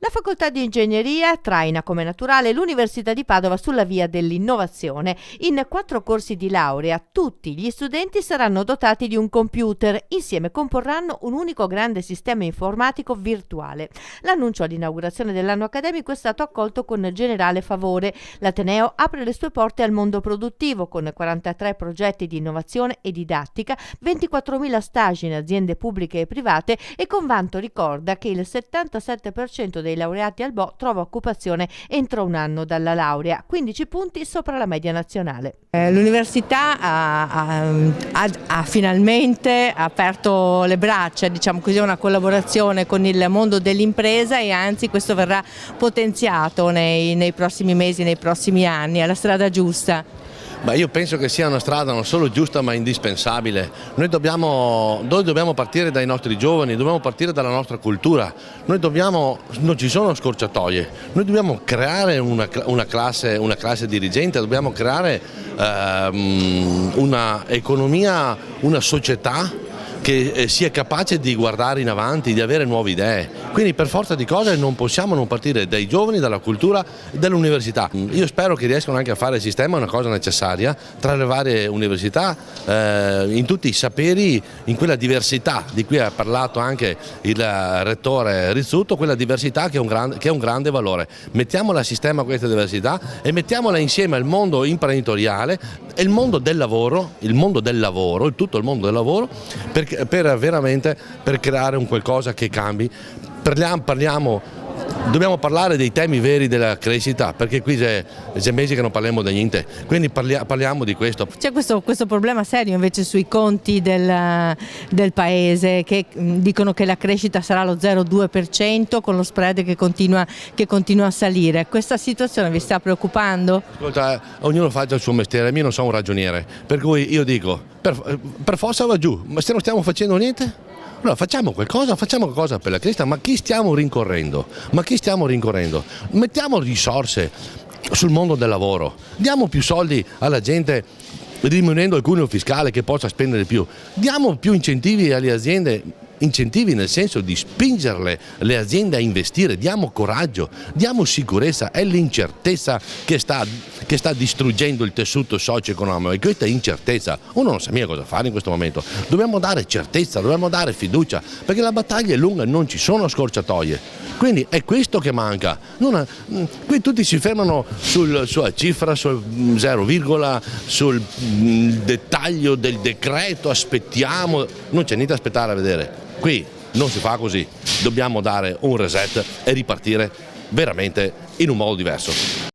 La facoltà di ingegneria traina come naturale l'Università di Padova sulla via dell'innovazione. In 4 corsi di laurea tutti gli studenti saranno dotati di un computer. Insieme comporranno un unico grande sistema informatico virtuale. L'annuncio all'inaugurazione dell'anno accademico è stato accolto con generale favore. L'Ateneo apre le sue porte al mondo produttivo con 43 progetti di innovazione e didattica, 24.000 stage in aziende pubbliche e private e con vanto ricorda che il 77% dei laureati al BO trova occupazione entro un anno dalla laurea, 15 punti sopra la media nazionale. L'università ha finalmente aperto le braccia, diciamo così, a una collaborazione con il mondo dell'impresa e anzi questo verrà potenziato nei prossimi mesi, nei prossimi anni, è la strada giusta. Beh, io penso che sia una strada non solo giusta ma indispensabile. Noi dobbiamo partire dai nostri giovani, dobbiamo partire dalla nostra cultura. Non ci sono scorciatoie, noi dobbiamo creare una classe dirigente, dobbiamo creare una economia, una società che sia capace di guardare in avanti, di avere nuove idee. Quindi per forza di cose non possiamo non partire dai giovani, dalla cultura e dall'università. Io spero che riescano anche a fare il sistema una cosa necessaria tra le varie università, in tutti i saperi, in quella diversità di cui ha parlato anche il rettore Rizzuto, quella diversità che è un grande valore. Mettiamola a sistema questa diversità e mettiamola insieme al mondo imprenditoriale e il mondo del lavoro, tutto il mondo del lavoro, per creare un qualcosa che cambi. Dobbiamo parlare dei temi veri della crescita, perché qui c'è mesi che non parliamo di niente, quindi parliamo di questo. C'è questo problema serio invece sui conti del paese che dicono che la crescita sarà lo 0,2% con lo spread che continua a salire. Questa situazione vi sta preoccupando? Ascolta, ognuno faccia il suo mestiere, io non sono un ragioniere, per cui io dico per forza va giù, ma se non stiamo facendo niente? Allora facciamo qualcosa per la crescita, ma chi stiamo rincorrendo? Mettiamo risorse sul mondo del lavoro, diamo più soldi alla gente diminuendo il cuneo fiscale che possa spendere più, diamo più incentivi alle aziende, incentivi nel senso di spingere le aziende a investire, diamo coraggio, diamo sicurezza. È l'incertezza che sta distruggendo il tessuto socio-economico e questa incertezza uno non sa mica cosa fare in questo momento. Dobbiamo dare certezza, dobbiamo dare fiducia, perché la battaglia è lunga, non ci sono scorciatoie, quindi è questo che manca. Qui tutti si fermano sulla cifra, sul 0, sul dettaglio del decreto, aspettiamo, non c'è niente da aspettare a vedere. Qui non si fa così, dobbiamo dare un reset e ripartire veramente in un modo diverso.